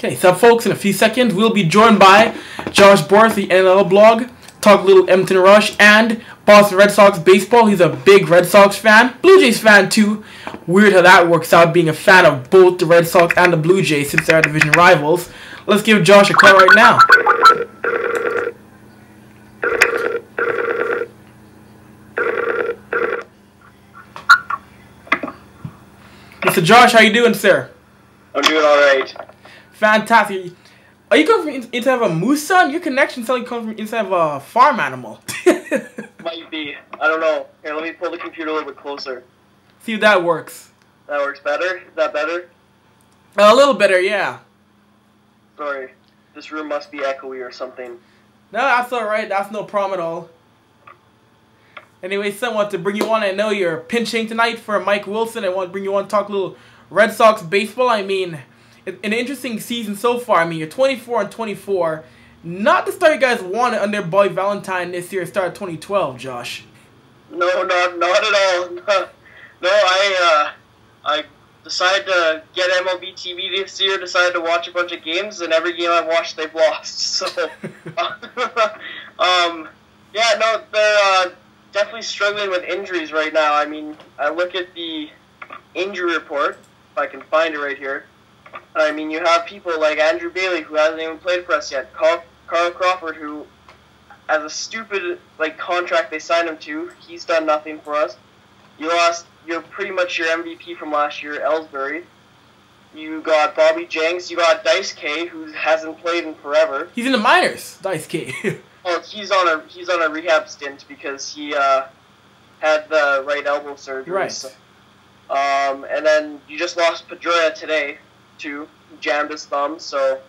Okay, so folks, in a few seconds, we'll be joined by Josh Bourhis, the NL blog, talk a little Edmonton Rush and Boston Red Sox baseball. He's a big Red Sox fan, Blue Jays fan too. Weird how that works out, being a fan of both the Red Sox and the Blue Jays since they're division rivals. Let's give Josh a call right now. Mr. Josh, how you doing, sir? I'm doing all right. Fantastic. Are you coming from inside of a moose, son? Your connection sounds like you come from inside of a farm animal. Might be. I don't know. Here, let me pull the computer a little bit closer. See if that works. That works better? Is that better? A little better, yeah. Sorry. This room must be echoey or something. No, that's alright. That's no problem at all. Anyway, son, I want to bring you on. I know you're pinching tonight for Mike Wilson. I want to bring you on to talk a little Red Sox baseball. I mean, an interesting season so far. I mean, you're 24-24. Not the start you guys wanted under Boy Valentine this year, start of 2012, Josh. No, not at all. No, I decided to get MLB TV this year, decided to watch a bunch of games, and every game I've watched, they've lost. So, yeah, no, they're definitely struggling with injuries right now. I mean, I look at the injury report, if I can find it right here. I mean, you have people like Andrew Bailey, who hasn't even played for us yet. Carl Crawford, who has a stupid contract they signed him to. He's done nothing for us. You lost pretty much your MVP from last year, Ellsbury. You got Bobby Jenks. You got Dice K, who hasn't played in forever. He's in the minors, Dice K. Well, he's on a rehab stint because he had the right elbow surgery. Right. So, and then you just lost Pedroia today, too. He jammed his thumb, so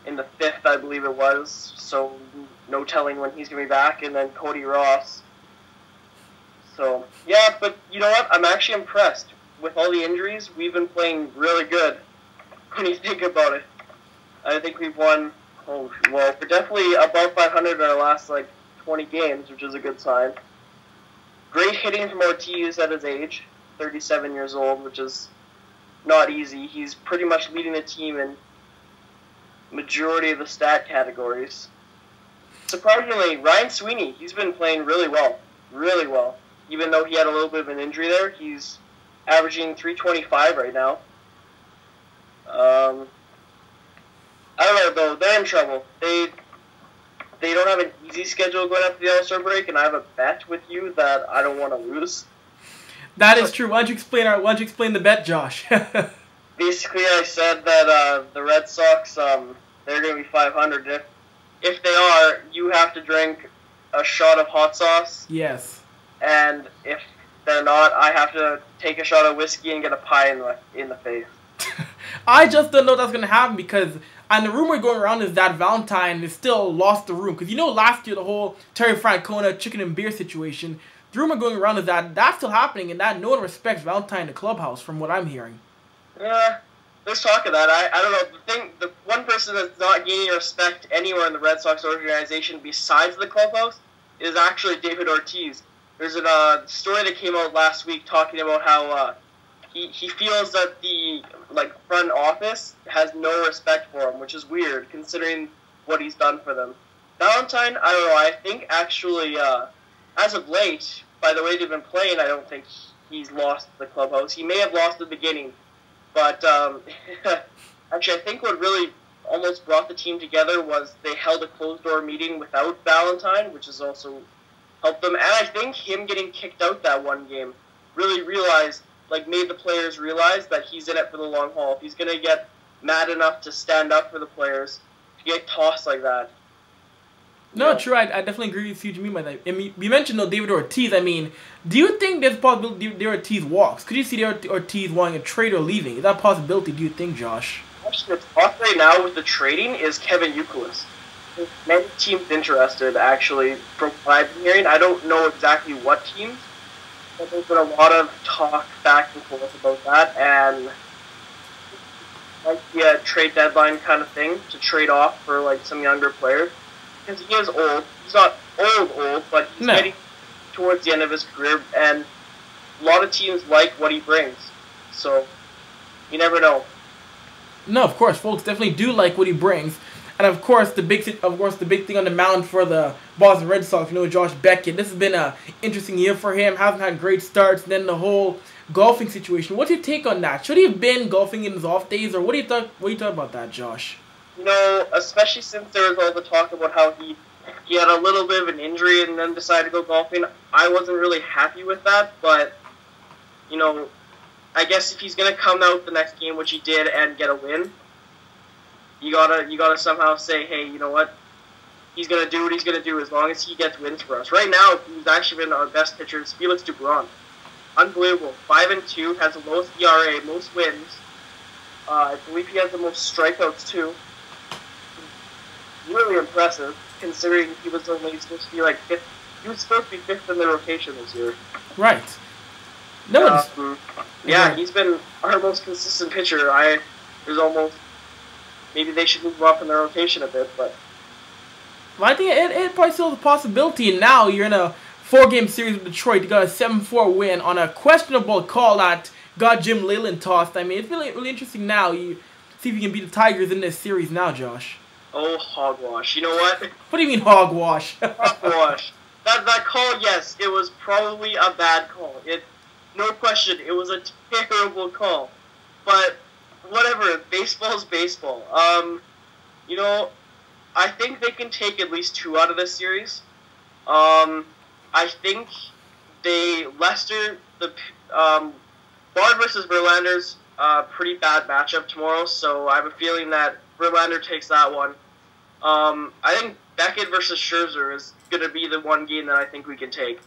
in the 5th, I believe it was. So no telling when he's going to be back. And then Cody Ross. So, yeah, but you know what? I'm actually impressed. With all the injuries, we've been playing really good when you think about it. I think we've won, well, we're definitely above 500 in our last, 20 games, which is a good sign. Great hitting from Ortiz at his age, 37 years old, which is not easy. He's pretty much leading the team in majority of the stat categories. Surprisingly, Ryan Sweeney, he's been playing really well. Really well. Even though he had a little bit of an injury there, he's averaging .325 right now. I don't know, though. They're in trouble. They don't have an easy schedule going up to the All-Star break, and I have a bet with you that I don't want to lose. That is true. Why don't you explain the bet, Josh? Basically, I said that the Red Sox, they're going to be 500. If they are, you have to drink a shot of hot sauce. Yes. And if they're not, I have to take a shot of whiskey and get a pie in the face. I just don't know that's going to happen because, and the rumor going around is that Valentine is still lost the room. Because you know last year the whole Terry Francona chicken and beer situation, the rumor going around is that that's still happening and that no one respects Valentine in the clubhouse from what I'm hearing. Yeah, there's talk of that. I don't know. The one person that's not gaining respect anywhere in the Red Sox organization besides the clubhouse is actually David Ortiz. There's a story that came out last week talking about how he feels that the front office has no respect for him, which is weird considering what he's done for them. Valentine, I don't know. I think actually, as of late, by the way they've been playing, I don't think he's lost the clubhouse. He may have lost the beginning, but actually, I think what really almost brought the team together was they held a closed-door meeting without Valentine, which is also helped them. And I think him getting kicked out that one game really made the players realize that he's in it for the long haul. If he's going to get mad enough to stand up for the players, to get tossed like that. No, true. I definitely agree with you what you mean by that. I mean, you mentioned David Ortiz. I mean, do you think there's a possibility David Ortiz walks? Could you see David Ortiz wanting a trade or leaving? Is that a possibility, do you think, Josh? Actually, the talk right now with the trading is Kevin Youkilis. Many teams interested, actually, from what I've been hearing. I don't know exactly what teams, but there's been a lot of talk back and forth about that, and it might be a trade deadline kind of thing to trade off for some younger players. Because he is old. He's not old, but he's getting towards the end of his career, and a lot of teams like what he brings. So, you never know. No, of course, folks definitely do like what he brings. And of course, the big thing on the mound for the Boston Red Sox, Josh Beckett. This has been a interesting year for him. Hasn't had great starts. And then the whole golfing situation. What's your take on that? Should he have been golfing in his off days, or what do you thought? What do you thought about that, Josh? Especially since there was all the talk about how he had a little bit of an injury and then decided to go golfing. I wasn't really happy with that, but I guess if he's gonna come out the next game, which he did, and get a win, you gotta somehow say, hey, you know what? He's gonna do what he's gonna do as long as he gets wins for us. Right now, he's actually been our best pitcher. It's Felix Dubron. Unbelievable. 5-2, has the lowest ERA, most wins. I believe he has the most strikeouts too. Really impressive, considering he was only supposed to be like fifth. He was supposed to be fifth in the rotation this year. Right. He's been our most consistent pitcher. Maybe they should move him up in their rotation a bit, but. Well, I think it probably still has a possibility. And now you're in a 4-game series with Detroit. You got a 7-4 win on a questionable call that got Jim Leyland tossed. I mean, it's really interesting now. You see if you can beat the Tigers in this series now, Josh. Oh, hogwash. You know what? What do you mean hogwash? Hogwash. That call, yes, it was probably a bad call. No question, it was a terrible call. But whatever, baseball's baseball. I think they can take at least 2 out of this series. I think Bard versus Verlander's pretty bad matchup tomorrow, so I have a feeling that Verlander takes that one. I think Beckett versus Scherzer is going to be the one game that I think we can take.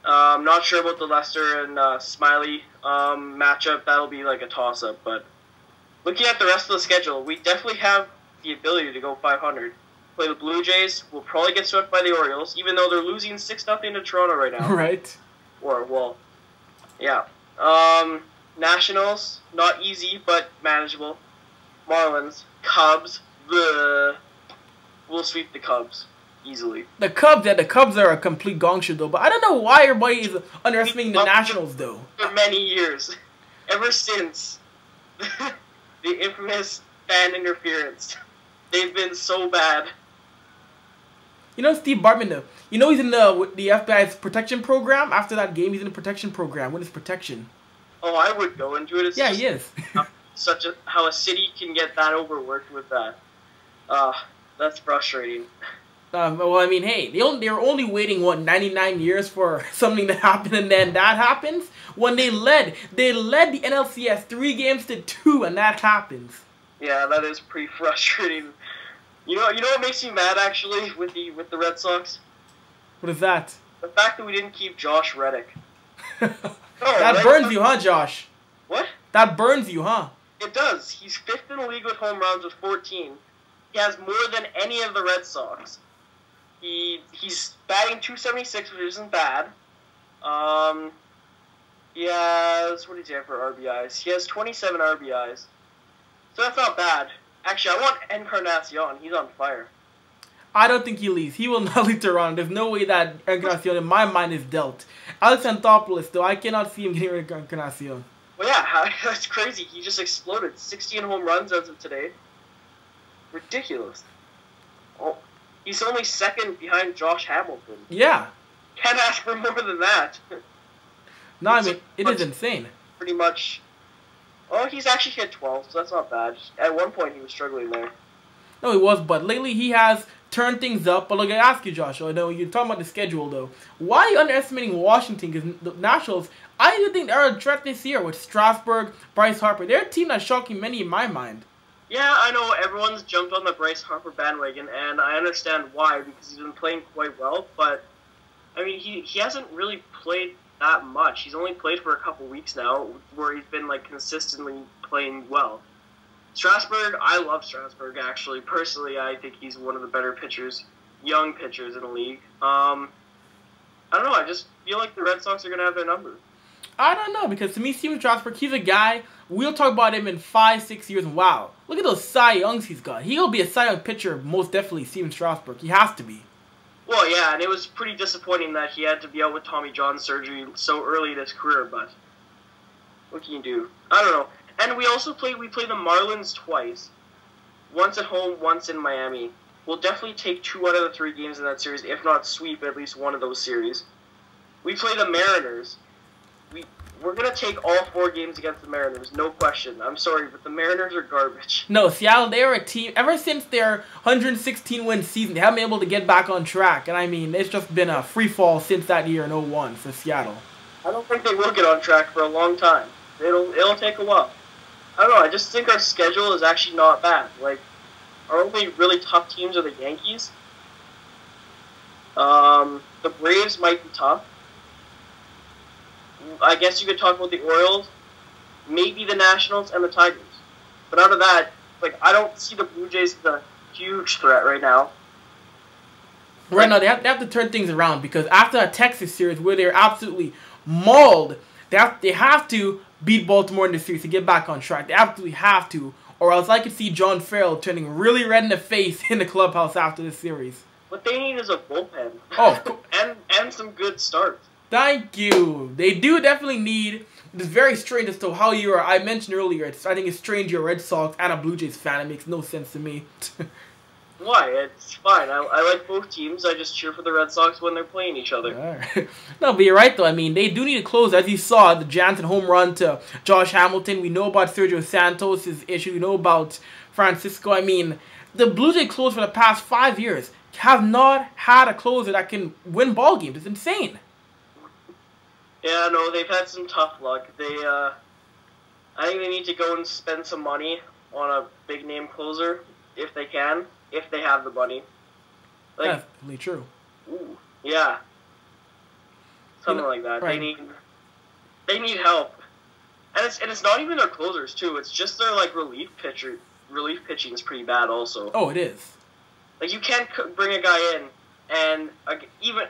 I'm not sure about the Lester and Smiley matchup. That'll be like a toss-up, but looking at the rest of the schedule, we definitely have the ability to go 500. Play the Blue Jays. We'll probably get swept by the Orioles, even though they're losing 6-0 to Toronto right now. Right. Nationals, not easy, but manageable. Marlins, Cubs, we'll sweep the Cubs easily. The Cubs are a complete gong show, though. But I don't know why everybody is underestimating the Nationals, though. For many years. Ever since the infamous fan interference. They've been so bad. Steve Bartman, though. He's in the FBI's protection program. After that game, he's in the protection program. What is protection? Oh, I would go into it. He is. How a city can get that overworked with that. That's frustrating. Well, I mean, hey, they're only waiting 99 years for something to happen, and then that happens. When they led the NLCS 3-2, and that happens. Yeah, that is pretty frustrating. You know what makes me mad actually with the Red Sox? What is that? The fact that we didn't keep Josh Reddick. That burns you, huh, Josh? What? That burns you, huh? It does. He's 5th in the league with home runs with 14. He has more than any of the Red Sox. He's batting .276, which isn't bad. He has, what does he have for RBIs? He has 27 RBIs. So that's not bad. Actually, I want Encarnacion. He's on fire. I don't think he leaves. He will not leave Toronto. There's no way that Encarnacion, in my mind, is dealt. Alex Anthopoulos, though, I cannot see him getting rid of Encarnacion. Well, yeah, that's crazy. He just exploded. 16 home runs as of today. Ridiculous. Oh, he's only 2nd behind Josh Hamilton. Yeah. Can't ask for more than that. No, I mean, it is insane. Pretty much. Oh, he's actually hit 12, so that's not bad. At one point, he was struggling there. No, he was, but lately he has turned things up. But look, I ask you, Josh, I know you're talking about the schedule, though. Why are you underestimating Washington? Because the Nationals, I do think they're a threat this year with Strasburg, Bryce Harper. They're a team that's shocking many in my mind. Yeah, I know everyone's jumped on the Bryce Harper bandwagon, and I understand why, because he's been playing quite well. But, I mean, he hasn't really played that much. He's only played for a couple weeks now, where he's been consistently playing well. Strasburg, I love Strasburg actually. Personally, I think he's one of the better pitchers, young pitchers in the league. I don't know. I just feel like the Red Sox are gonna have their number. I don't know, because to me, Steven Strasburg, he's a guy. We'll talk about him in 5-6 years, and wow, look at those Cy Youngs he's got. He'll be a Cy Young pitcher, most definitely. Steven Strasburg, he has to be. Well, yeah, and it was pretty disappointing that he had to be out with Tommy John surgery so early in his career, but what can you do? I don't know. And we also play the Marlins twice. Once at home, once in Miami. We'll definitely take 2 out of the 3 games in that series, if not sweep at least one of those series. We play the Mariners. We're going to take all 4 games against the Mariners, no question. I'm sorry, but the Mariners are garbage. No, Seattle, they are a team, ever since their 116-win season, they haven't been able to get back on track. And I mean, it's just been a free fall since that year in 01 for Seattle. I don't think they will get on track for a long time. It'll take a while. I don't know, I just think our schedule is actually not bad. Like, our only really tough teams are the Yankees. The Braves might be tough. I guess you could talk about the Orioles, maybe the Nationals, and the Tigers. But out of that, like, I don't see the Blue Jays as a huge threat right now. Right now, they have to turn things around because after a Texas series where they're absolutely mauled, they have to beat Baltimore in the series to get back on track. They absolutely have to, or else I could see John Farrell turning really red in the face in the clubhouse after this series. What they need is a bullpen. Oh, and some good starts. Thank you. They do definitely need. It's very strange as to how you are. I mentioned earlier. I think it's strange you're a Red Sox and a Blue Jays fan. It makes no sense to me. Why? It's fine. I like both teams. I just cheer for the Red Sox when they're playing each other. Right. No, but you're right, though. I mean, they do need to close. As you saw, the Jansen home run to Josh Hamilton. We know about Sergio Santos' issue. We know about Francisco. I mean, the Blue Jays close for the past 5 years have not had a closer that can win ball games. It's insane. Yeah, no, they've had some tough luck. I think they need to go and spend some money on a big-name closer, if they can, if they have the money. Like, That's really true. Ooh, yeah. Something like that. Right. They need help. And it's not even their closers, too. It's just their, like, relief pitcher. Relief pitching is pretty bad, also. Oh, it is. Like, you can't bring a guy in, and even...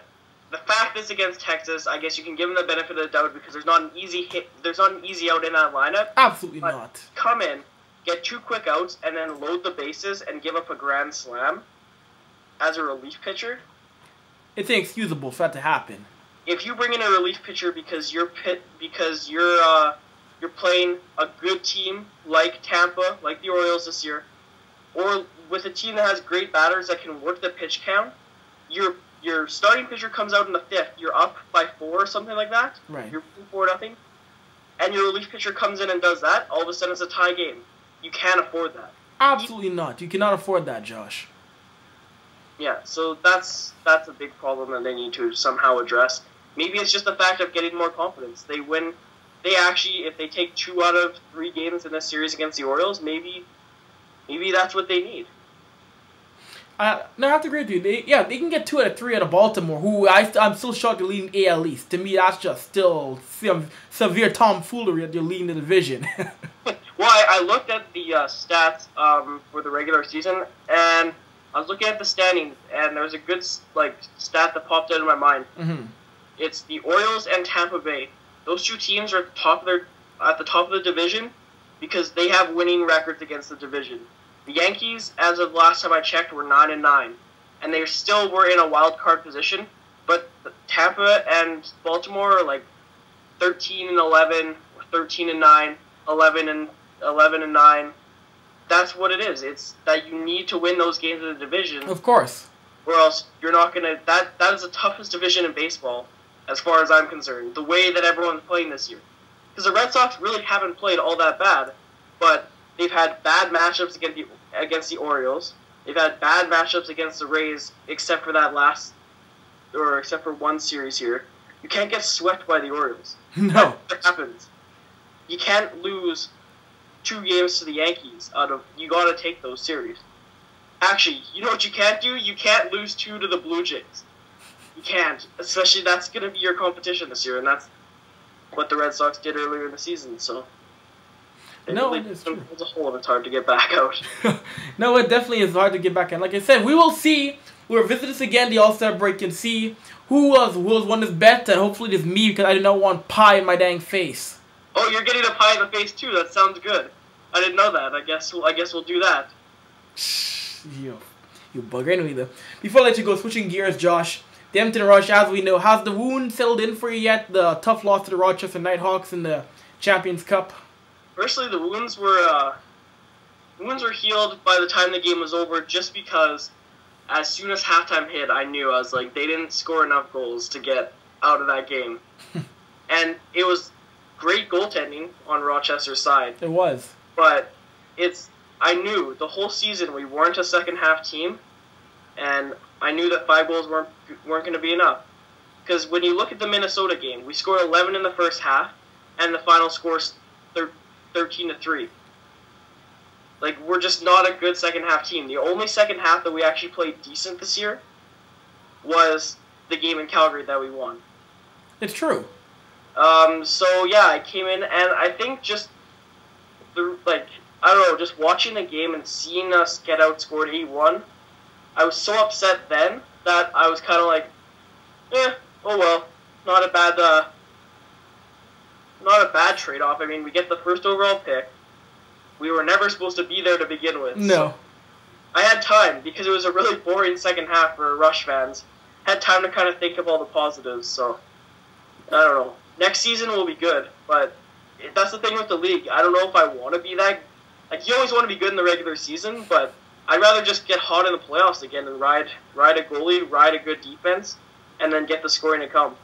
The fact is against Texas, I guess you can give them the benefit of the doubt because there's not an easy hit. There's not an easy out in that lineup. Absolutely but not. Come in, get 2 quick outs, and then load the bases and give up a grand slam as a relief pitcher. It's inexcusable for that to happen. If you bring in a relief pitcher because you're playing a good team like Tampa, like the Orioles this year, or with a team that has great batters that can work the pitch count, your starting pitcher comes out in the 5th, you're up by 4 or something like that. Right. You're 4-0, and your relief pitcher comes in and does that. All of a sudden, it's a tie game. You can't afford that. Absolutely not. You cannot afford that, Josh. Yeah, so that's a big problem that they need to somehow address. Maybe it's just the fact of getting more confidence. They win. They actually, if they take 2 out of 3 games in this series against the Orioles, maybe that's what they need. No, I have to agree with you. They can get 2 out of 3 out of Baltimore, who I'm still shocked they're leading AL East. To me, that's just still some severe tomfoolery that they're leading the division. Well, I looked at the stats for the regular season, and I was looking at the standings, and there was a good stat that popped out in my mind. Mm-hmm. It's the Orioles and Tampa Bay. Those 2 teams are at the top of the division because they have winning records against the division. The Yankees, as of last time I checked, were 9-9, and they still were in a wild card position. But Tampa and Baltimore are like 13-11, 13-9, 11-9. That's what it is. It's that you need to win those games in the division. Of course. Or else you're not gonna. That is the toughest division in baseball, as far as I'm concerned. The way that everyone's playing this year, because the Red Sox really haven't played all that bad, but they've had bad matchups against the Orioles. They've had bad matchups against the Rays, except for one series here. You can't get swept by the Orioles. No. That happens. You can't lose 2 games to the Yankees. You got to take those series. Actually, you know what you can't do? You can't lose 2 to the Blue Jays. You can't. Especially that's going to be your competition this year, and that's what the Red Sox did earlier in the season. So. No, it's true. It's a hole, and it's hard to get back out. No, it definitely is hard to get back in. Like I said, we will see. We'll visit this again, the All-Star break, and see who won this bet, and hopefully it is me, because I do not want pie in my dang face. Oh, you're getting a pie in the face, too. That sounds good. I didn't know that. I guess we'll do that. You bugger. Anyway, though, before I let you go, switching gears, Josh, the Edmonton Rush, as we know, has the wound settled in for you yet? The tough loss to the Rochester Nighthawks in the Champions Cup? Firstly, the wounds were healed by the time the game was over, just because as soon as halftime hit, I knew. I was like, they didn't score enough goals to get out of that game. And it was great goaltending on Rochester's side. It was. But I knew the whole season we weren't a second half team, and I knew that 5 goals weren't going to be enough. Because when you look at the Minnesota game, we scored 11 in the first half, and the final score's 13-3. Like, we're just not a good second half team. The only second half that we actually played decent this year was the game in Calgary that we won. It's true. So yeah, I came in, and I think just just watching the game and seeing us get outscored 8-1, I was so upset then that I was kind of like, oh well, not a bad trade-off. I mean, we get the first overall pick. We were never supposed to be there to begin with. No. So I had time, because it was a really boring second half for Rush fans. Had time to kind of think of all the positives, so I don't know. Next season will be good, but that's the thing with the league. I don't know if I want to be that. Like, you always want to be good in the regular season, but I'd rather just get hot in the playoffs again and ride a goalie, ride a good defense, and then get the scoring to come.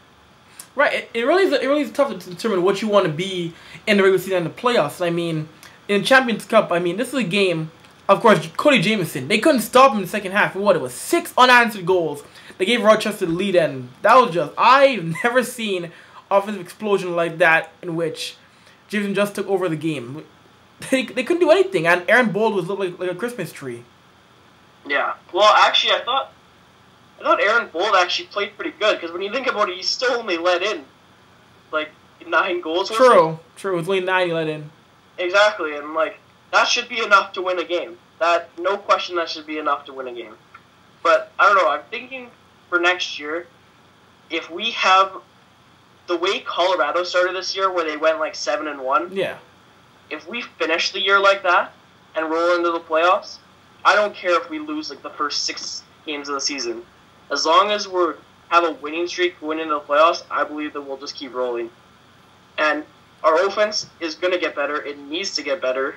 Right. It really is tough to determine what you want to be in the regular season and the playoffs. I mean, in Champions Cup, I mean, this is a game. Of course, Cody Jamieson. They couldn't stop him in the second half. It was 6 unanswered goals. They gave Rochester the lead, and that was just, I've never seen offensive explosion like that in which Jameson just took over the game. They couldn't do anything, and Aaron Bold was looked like a Christmas tree. Yeah. Well, actually, I thought Aaron Bold actually played pretty good, because when you think about it, he still only let in like 9 goals. True. It was only 9 he let in. Exactly, and like that should be enough to win a game. No question, that should be enough to win a game. But I don't know. I'm thinking for next year, if we have the way Colorado started this year, where they went like 7-1. Yeah. If we finish the year like that and roll into the playoffs, I don't care if we lose like the first 6 games of the season. As long as we have a winning streak going into the playoffs, I believe that we'll just keep rolling. And our offense is going to get better. It needs to get better.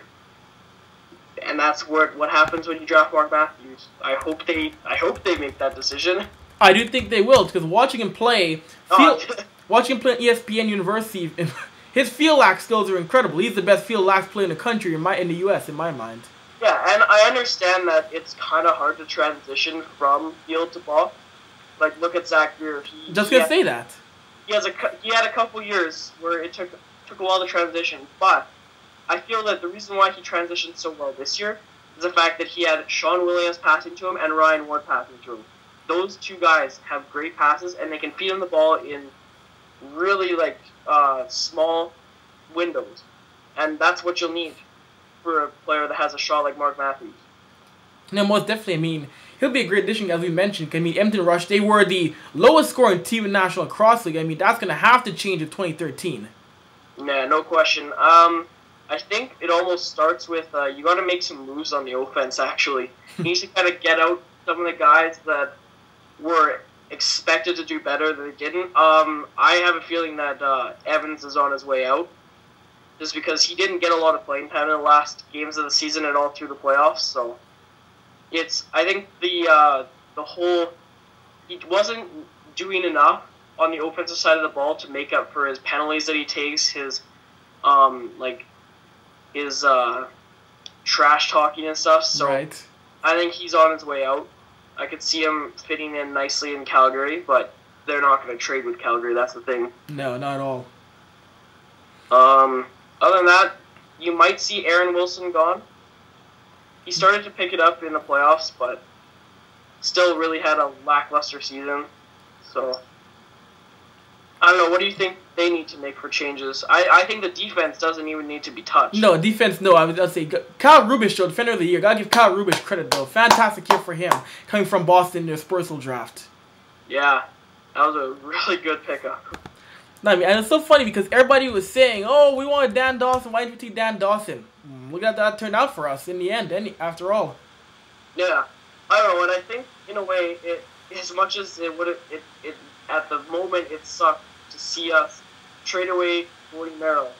And that's what happens when you draft Mark Matthews. I hope they make that decision. I do think they will, because watching him play watching him play at ESPN University, his field lax skills are incredible. He's the best field lax player in the country, in the U.S., in my mind. Yeah, and I understand that it's kind of hard to transition from field to ball. Like, look at Zach Greer. He had a couple years where it took a while to transition, but I feel that the reason why he transitioned so well this year is the fact that he had Sean Williams passing to him and Ryan Ward passing to him. Those 2 guys have great passes, and they can feed him the ball in really small windows, and that's what you'll need for a player that has a shot like Mark Matthews. No, most definitely. I mean, he'll be a great addition, as we mentioned. I mean, Edmonton Rush, they were the lowest scoring team in National Lacrosse League. I mean, that's going to have to change in 2013. Yeah, no question. I think it almost starts with you got to make some moves on the offense, actually. You need to kind of get out some of the guys that were expected to do better that they didn't. I have a feeling that Evans is on his way out, just because he didn't get a lot of playing time in the last games of the season and all through the playoffs. So I think he wasn't doing enough on the offensive side of the ball to make up for his penalties that he takes, his trash talking and stuff. So right. I think he's on his way out. I could see him fitting in nicely in Calgary, but they're not going to trade with Calgary. That's the thing. No, not at all. Other than that, you might see Aaron Wilson gone. He started to pick it up in the playoffs, but still really had a lackluster season. So I don't know. What do you think they need to make for changes? I think the defense doesn't even need to be touched. No, defense, no. I would say Kyle Rubish, though, Defender of the Year. Gotta give Kyle Rubish credit, though. Fantastic year for him, coming from Boston in their Spursel draft. Yeah, that was a really good pickup. No, I mean, and it's so funny because everybody was saying, "Oh, we wanted Dan Dawson. Why didn't we take Dan Dawson?" Look at that turned out for us in the end. After all. Yeah, I don't know, and I think in a way, as much as it at the moment it sucked to see us trade away Woody Merrill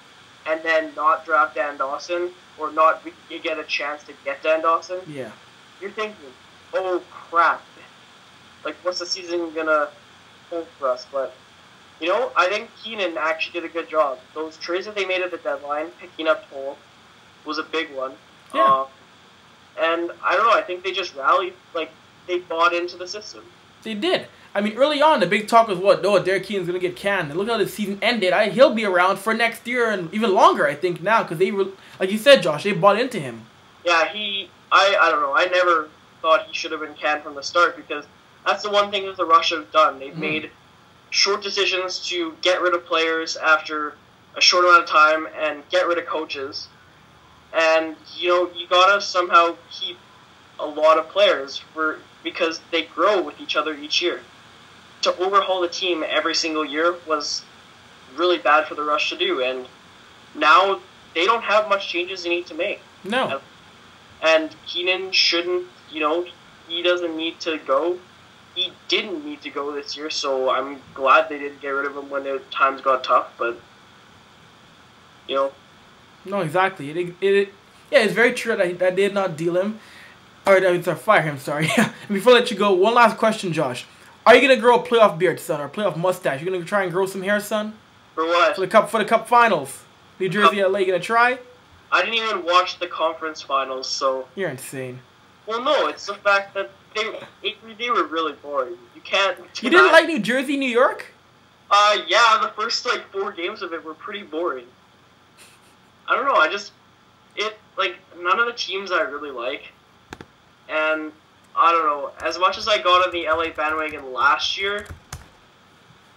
and then not draft Dan Dawson or not get a chance to get Dan Dawson, Yeah. you're thinking, oh crap, like what's the season gonna hold for us? But you know, I think Keenan actually did a good job. Those trades that they made at the deadline, picking up Toll, was a big one. Yeah. And I don't know, I think they just rallied, like they bought into the system. They did. I mean, early on, the big talk was what? Oh, Derek Keenan's going to get canned. And look how the season ended. He'll be around for next year and even longer, I think, now. Because they were, like you said, Josh, they bought into him. Yeah, I don't know. I never thought he should have been canned from the start because that's the one thing that the Rush have done. They've made short decisions to get rid of players after a short amount of time and get rid of coaches. And, you know, you got to somehow keep a lot of players because they grow with each other each year. To overhaul the team every single year was really bad for the Rush to do, and now they don't have much changes they need to make. No. And Keenan shouldn't, you know, he doesn't need to go. He didn't need to go this year, so I'm glad they didn't get rid of him when the times got tough, but, you know. No, exactly. Yeah, it's very true that I did not deal him. Or, fire him, sorry. Before I let you go, one last question, Josh. Are you gonna grow a playoff beard, son, or a playoff mustache? You gonna try and grow some hair, son? For what? For the cup finals. New Jersey, LA. You gonna try? I didn't even watch the conference finals, so. You're insane. Well, no, it's the fact that they were really boring. You can't. You didn't like New Jersey, New York? Yeah, the first 4 games of it were pretty boring. I don't know. None of the teams I really like, and. I don't know. As much as I got on the LA bandwagon last year,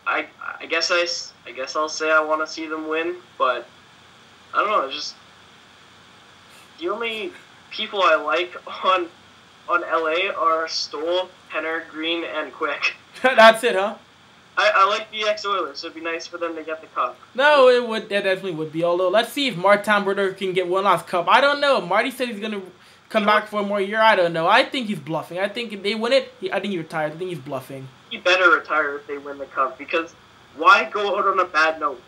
I guess I'll say I want to see them win, but I don't know. Just the only people I like on LA are Stoll, Penner, Green, and Quick. That's it, huh? I like the ex-Oilers, so it'd be nice for them to get the cup. No, it would. It definitely would be. Although, let's see if Martin Brodeur can get one last cup. I don't know. Marty said he's gonna come back for one more year. I don't know. I think he's bluffing. I think if they win it, I think he retires. I think he's bluffing. He better retire if they win the cup, because why go out on a bad note?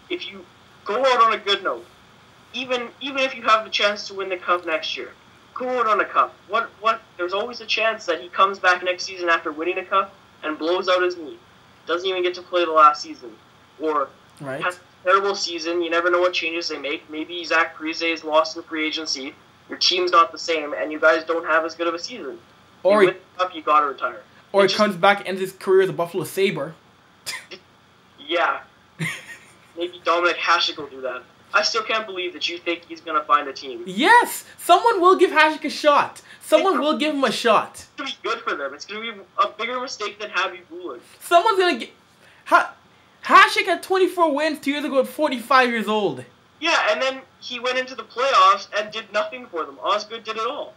If you go out on a good note, even if you have the chance to win the cup next year, go out on a cup. What? There's always a chance that he comes back next season after winning a cup and blows out his knee. Doesn't even get to play the last season, or has a terrible season. You never know what changes they make. Maybe Zach Parise is lost in free agency. Your team's not the same, and you guys don't have as good of a season. Or you win the cup, you gotta retire. Or he comes back and ends his career as a Buffalo Sabre. Yeah, maybe Dominic Hasek will do that. I still can't believe that you think he's gonna find a team. Yes, someone will give Hasek a shot. Someone will give him a shot. It's gonna be good for them. It's gonna be a bigger mistake than Habib Bulin. Someone's gonna get. Hasek had 24 wins 2 years ago at 45 years old. Yeah, and then he went into the playoffs and did nothing for them. Osgood did it all.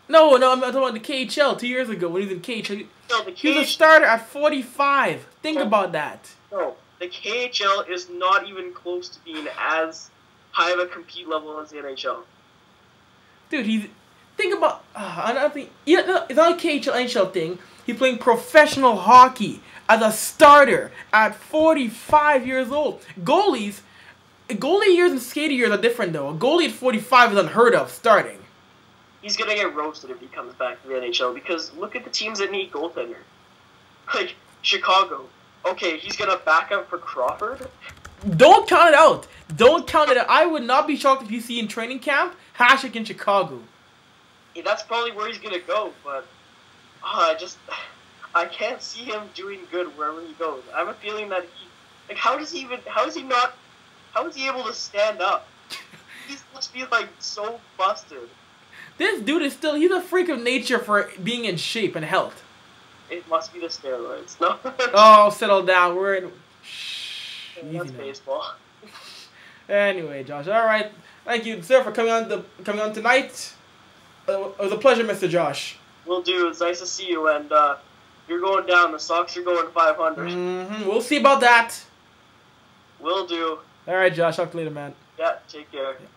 No, I'm talking about the KHL 2 years ago when he was in KHL. No, he was a starter at 45. Think about that. No, the KHL is not even close to being as high of a compete level as the NHL. Dude, think about. I don't think. Yeah, it's not a KHL NHL thing. He's playing professional hockey as a starter at 45 years old. Goalie years and skater years are different, though. A goalie at 45 is unheard of starting. He's going to get roasted if he comes back to the NHL, because look at the teams that need goaltender. Like, Chicago. Okay, he's going to back up for Crawford? Don't count it out. Don't count it out. I would not be shocked if you see in training camp Hasek in Chicago. Yeah, that's probably where he's going to go, but I can't see him doing good wherever he goes. I have a feeling that how is he able to stand up? He must be so busted. This dude he's a freak of nature for being in shape and health. It must be the steroids. No. Oh, settle down. We're in. That's baseball. Anyway, Josh. All right. Thank you, sir, for coming on tonight. It was a pleasure, Mr. Josh. Will do. It's nice to see you, and you're going down. The Sox are going 500. Mm-hmm. We'll see about that. Will do. All right, Josh. Talk to you later, man. Yeah, take care. Yeah.